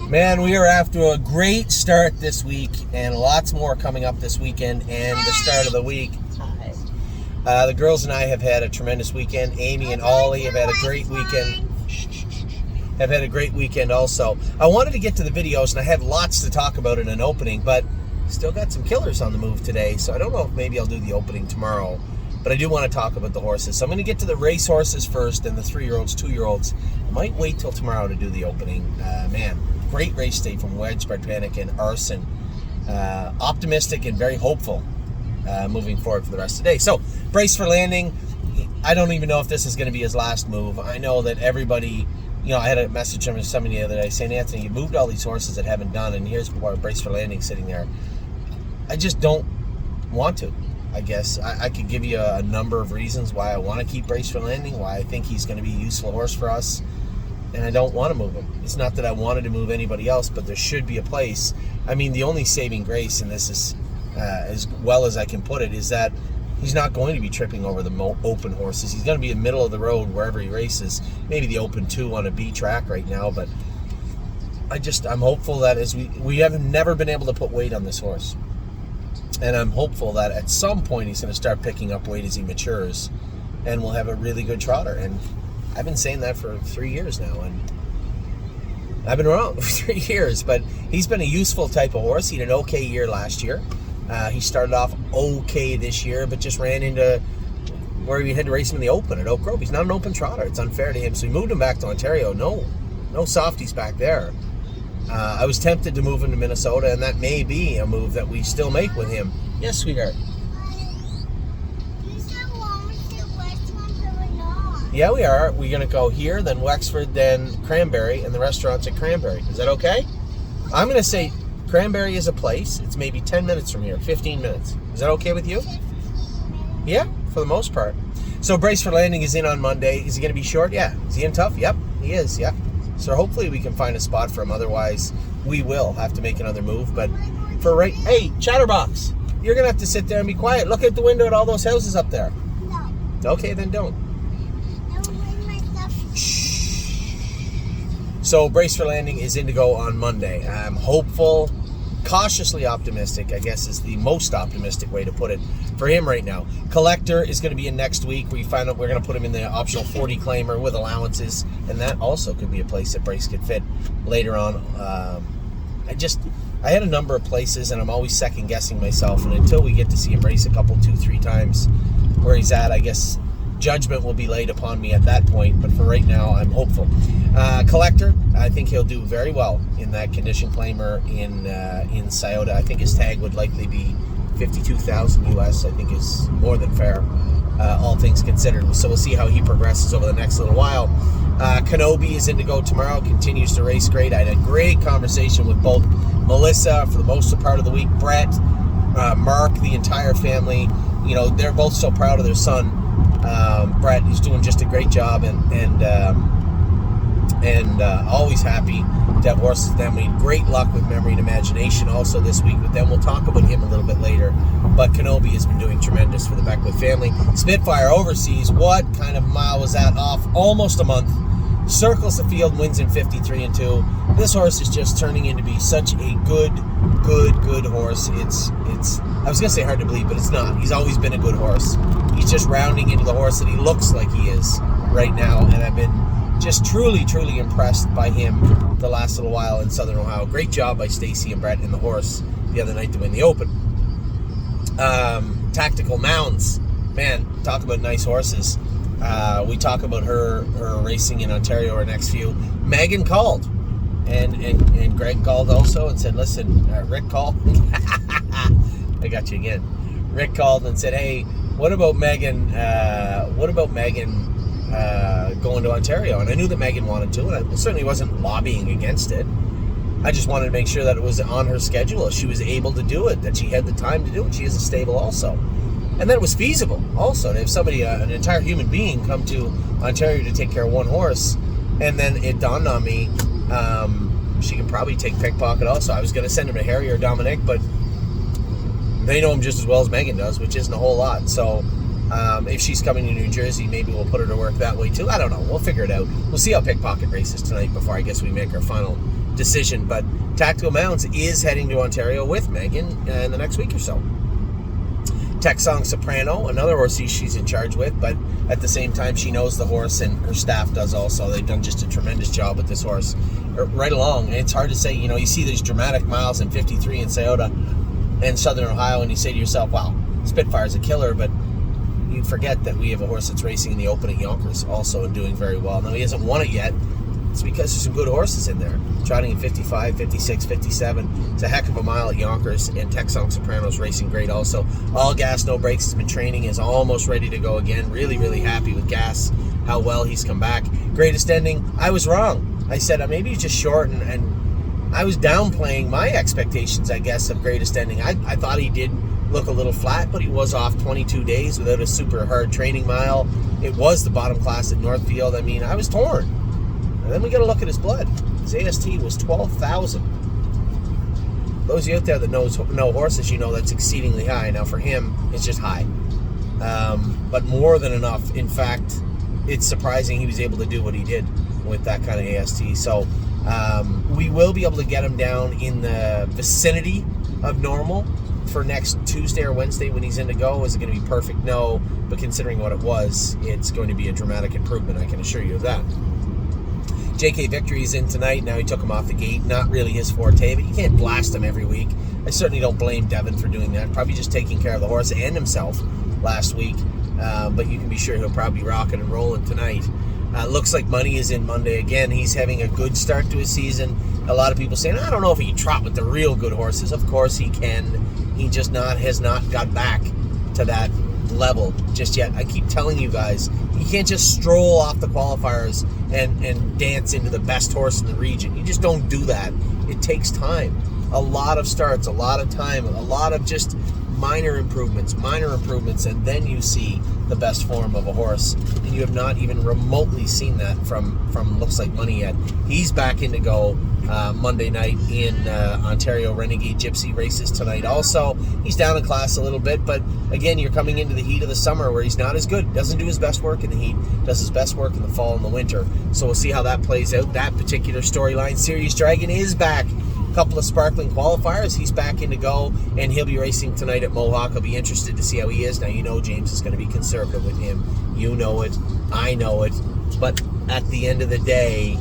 Man, we are off to a great start this week, and lots more coming up this weekend and the start of the week. The girls and I have had a tremendous weekend. Amy and Ollie have had a great weekend. Have had a great weekend also. I wanted to get to the videos, and I have lots to talk about in an opening, but still got some killers on the move today, so I don't know if maybe I'll do the opening tomorrow. But I do want to talk about the horses. So I'm going to get to the race horses first, and the 3-year-olds, 2-year-olds. I might wait till tomorrow to do the opening. Man, great race day from Wedge, Bradpanic, and Arson. Optimistic and very hopeful moving forward for the rest of the day. So, Brace for Landing. I don't even know if this is going to be his last move. I know that everybody, I had a message from somebody the other day saying, Anthony, you moved all these horses that haven't done, and here's Brace for Landing sitting there. I just don't want to. I guess I could give you a number of reasons why I want to keep Brace for Landing, why I think he's going to be a useful horse for us, and I don't want to move him. It's not that I wanted to move anybody else, but there should be a place. I mean, the only saving grace, and this is as well as I can put it, is that he's not going to be tripping over the open horses. He's going to be in the middle of the road wherever he races. Maybe the Open 2 on a B track right now, but I'm hopeful that as we have never been able to put weight on this horse. And I'm hopeful that at some point he's going to start picking up weight as he matures, and we'll have a really good trotter. And I've been saying that for 3 years now, and I've been wrong for 3 years. But he's been a useful type of horse. He had an okay year last year. He started off okay this year, but just ran into where we had to race him in the Open at Oak Grove. He's not an open trotter. It's unfair to him. So we moved him back to Ontario. No softies back there. I was tempted to move him to Minnesota, and that may be a move that we still make with him. Yes, sweetheart. You said one was to Westmont, but we're not. Yeah, we are. We're going to go here, then Wexford, then Cranberry, and the restaurant's at Cranberry. Is that okay? I'm going to say Cranberry is a place. It's maybe 10 minutes from here, 15 minutes. Is that okay with you? 15 minutes. Yeah, for the most part. So Brace for Landing is in on Monday. Is he going to be short? Yeah. Is he in tough? Yep, he is. Yep. So hopefully we can find a spot for him. Otherwise, we will have to make another move. But hey, Chatterbox, you're going to have to sit there and be quiet. Look at the window at all those houses up there. No. Okay, then don't. I will bring my stuff. Shh. So Brace for Landing is in to go on Monday. I'm hopeful, cautiously optimistic, I guess is the most optimistic way to put it for him right now. Collector is going to be in next week. We find out we're going to put him in the optional 40 claimer with allowances, and that also could be a place that Brace could fit later on. I had a number of places, and I'm always second guessing myself, and until we get to see him race a couple, 2-3 times where he's at, I guess judgment will be laid upon me at that point, but for right now, I'm hopeful. Collector, I think he'll do very well in that condition claimer in Scioto. I think his tag would likely be $52,000 US. I think is more than fair, all things considered. So we'll see how he progresses over the next little while. Kenobi is in to go tomorrow, continues to race great. I had a great conversation with both Melissa for the most part of the week, Brett, Mark, the entire family. They're both so proud of their son. Brett, he's doing just a great job, and always happy to have horses with them. We had great luck with Memory and Imagination also this week with them. We'll talk about him a little bit later, but Kenobi has been doing tremendous for the Beckwith family. Spitfire Overseas, what kind of mile was that off? Almost a month. Circles the field, wins in 53-2. This horse is just turning into be such a good horse. It's I was gonna say hard to believe, but it's not. He's always been a good horse. He's just rounding into the horse that he looks like he is right now, and I've been just truly impressed by him the last little while in Southern Ohio. Great job by Stacy and Brett and the horse the other night to win the Open. Tactical Mounds, man, talk about nice horses. We talk about her racing in Ontario our next few. Megan called, and Greg called also and said, listen, Rick called. I got you again. Rick called and said, hey, what about Megan going to Ontario? And I knew that Megan wanted to, and I certainly wasn't lobbying against it. I just wanted to make sure that it was on her schedule. She was able to do it, that she had the time to do it. She has a stable also. And that it was feasible also to have somebody, an entire human being, come to Ontario to take care of one horse. And then it dawned on me, she can probably take Pickpocket also. I was going to send him to Harry or Dominic, but they know him just as well as Megan does, which isn't a whole lot. So if she's coming to New Jersey, maybe we'll put her to work that way too. I don't know. We'll figure it out. We'll see how Pickpocket races tonight before I guess we make our final decision. But Tactical Mounds is heading to Ontario with Megan in the next week or so. Texong Soprano, another horse she's in charge with, but at the same time she knows the horse, and her staff does also. They've done just a tremendous job with this horse right along. And it's hard to say, you see these dramatic miles in 53 in Scioto and Southern Ohio, and you say to yourself, wow, Spitfire's a killer, but you forget that we have a horse that's racing in the Open at Yonkers also and doing very well. Now, he hasn't won it yet. It's because there's some good horses in there. Trotting in 55, 56, 57. It's a heck of a mile at Yonkers, and Texong Soprano's racing great also. All gas, no brakes. Has been training, is almost ready to go again. Really, really happy with Gas, how well he's come back. Greatest Ending, I was wrong. I said maybe he's just short, and I was downplaying my expectations, I guess, of Greatest Ending. I thought he did look a little flat, but he was off 22 days without a super hard training mile. It was the bottom class at Northfield. I mean, I was torn. And then we got to look at his blood. His AST was 12,000. Those of you out there that know horses, that's exceedingly high. Now for him, it's just high. But more than enough. In fact, it's surprising he was able to do what he did with that kind of AST. So we will be able to get him down in the vicinity of normal for next Tuesday or Wednesday when he's in to go. Is it going to be perfect? No. But considering what it was, it's going to be a dramatic improvement. I can assure you of that. JK Victory is in tonight. Now he took him off the gate. Not really his forte, but you can't blast him every week. I certainly don't blame Devin for doing that. Probably just taking care of the horse and himself last week. But you can be sure he'll probably be rocking and rolling tonight. Looks like Money is in Monday again. He's having a good start to his season. A lot of people saying, I don't know if he can trot with the real good horses. Of course he can. He just has not got back to that level just yet. I keep telling you guys, you can't just stroll off the qualifiers and dance into the best horse in the region. You just don't do that. It takes time. A lot of starts, a lot of time, a lot of just minor improvements, and then you see the best form of a horse. And you have not even remotely seen that from Looks Like Money yet. He's back in to go Monday night in Ontario. Renegade Gypsy races tonight also. He's down in class a little bit, but again, you're coming into the heat of the summer where he's not as good. Doesn't do his best work in the heat. Does his best work in the fall and the winter. So we'll see how that plays out. That particular storyline. Serious Dragon is back. Couple of sparkling qualifiers. He's back in to go, and he'll be racing tonight at Mohawk. I'll be interested to see how he is. Now, James is going to be conservative with him. You know it. I know it. But at the end of the day,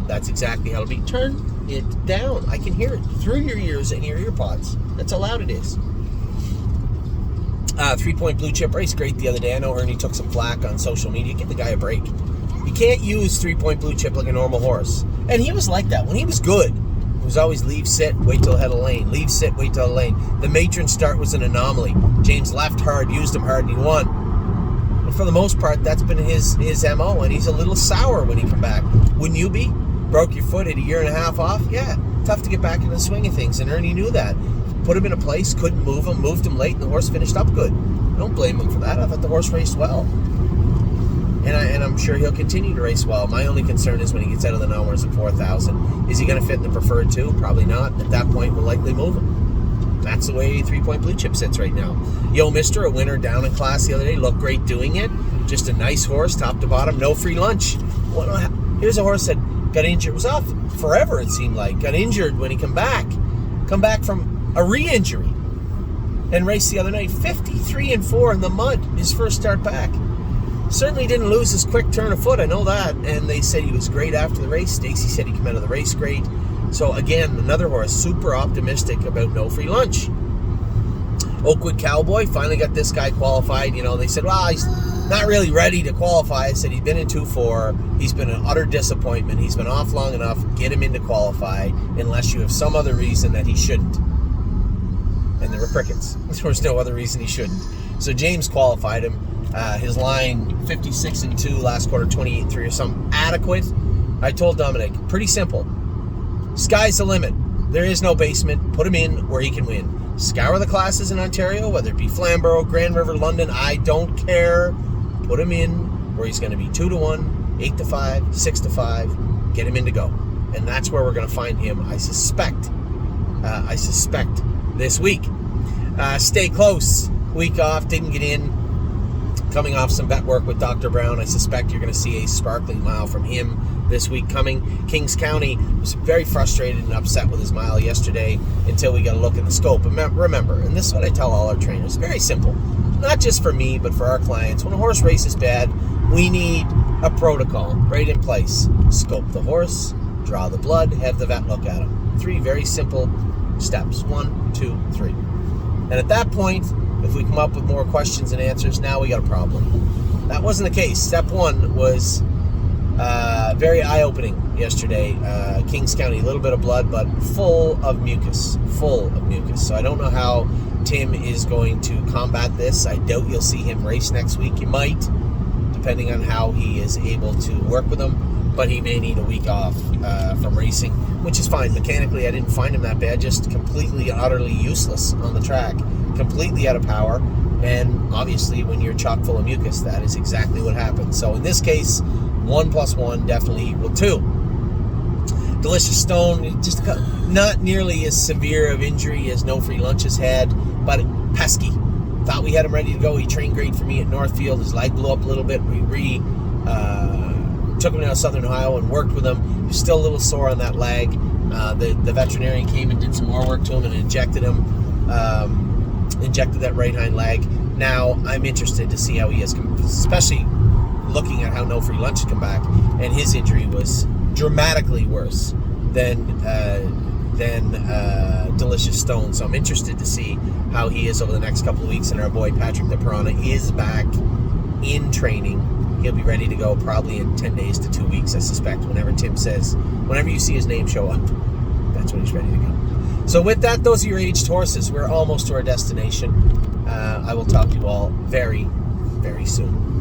that's exactly how it'll be. Turn it down. I can hear it through your ears and your ear pods. That's how loud it is. 3-point blue chip race. Great the other day. I know Ernie took some flack on social media. Give the guy a break. You can't use 3-point blue chip like a normal horse. And he was like that. When he was good, it was always leave, sit, wait till head of lane. Leave, sit, wait till head of lane. The matron start was an anomaly. James left hard, used him hard, and he won. And for the most part, that's been his MO, and he's a little sour when he come back. Wouldn't you be? Broke your foot, had a year and a half off? Yeah, tough to get back in the swing of things, and Ernie knew that. Put him in a place, couldn't move him, moved him late, and the horse finished up good. Don't blame him for that. I thought the horse raced well. And I'm sure he'll continue to race well. My only concern is when he gets out of the numbers at 4,000. Is he going to fit in the preferred two? Probably not. At that point, we'll likely move him. That's the way 3-point blue chip sits right now. Yo Mister, a winner down in class the other day. Looked great doing it. Just a nice horse, top to bottom. No free lunch. Here's a horse that got injured. Was off forever, it seemed like. Got injured when he come back from a re-injury. And raced the other night. 53-4 in the mud. His first start back. Certainly didn't lose his quick turn of foot, I know that. And they said he was great after the race. Stacy said he came out of the race great. So again, another horse, super optimistic about no free lunch. Oakwood Cowboy finally got this guy qualified. They said, well, he's not really ready to qualify. I said he's been in 2-4. He's been an utter disappointment. He's been off long enough. Get him in to qualify unless you have some other reason that he shouldn't. And there were crickets. There was no other reason he shouldn't. So James qualified him. His line 56-2 last quarter, 28-3 or something. Adequate. I told Dominic, pretty simple. Sky's the limit. There is no basement. Put him in where he can win. Scour the classes in Ontario, whether it be Flamborough, Grand River, London. I don't care. Put him in where he's going to be 2-1, 8-5, 6-5. Get him in to go. And that's where we're going to find him, I suspect this week. Stay close. Week off. Didn't get in. Coming off some vet work with Dr. Brown, I suspect you're going to see a sparkling mile from him this week coming. Kings County was very frustrated and upset with his mile yesterday until we got a look at the scope. And remember, and this is what I tell all our trainers, very simple. Not just for me, but for our clients. When a horse races bad, we need a protocol right in place. Scope the horse, draw the blood, have the vet look at him. 3 very simple steps. 1, 2, 3. And at that point, if we come up with more questions and answers, now we got a problem. That wasn't the case. Step 1 was very eye-opening yesterday. Kings County, a little bit of blood, but full of mucus. So I don't know how Tim is going to combat this. I doubt you'll see him race next week. He might, depending on how he is able to work with them, but he may need a week off from racing, which is fine. Mechanically, I didn't find him that bad, just completely and utterly useless on the track, completely out of power, and obviously when you're chock full of mucus, that is exactly what happens. So in this case, 1 + 1 definitely equal 2. Delicious Stone, just not nearly as severe of injury as No Free Lunch has had, but pesky. Thought we had him ready to go. He trained great for me at Northfield. His leg blew up a little bit. We took him down to Southern Ohio and worked with him. He was still a little sore on that leg. The veterinarian came and did some more work to him and injected that right hind leg. Now I'm interested to see how he is, especially looking at how No Free Lunch has come back, and his injury was dramatically worse than Delicious Stone. So I'm interested to see how he is over the next couple of weeks. And our boy Patrick the Piranha is back in training. He'll be ready to go probably in 10 days to 2 weeks, I suspect. Whenever Tim says, whenever you see his name show up, that's when he's ready to go. So with that, those are your aged horses. We're almost to our destination. I will talk to you all very, very soon.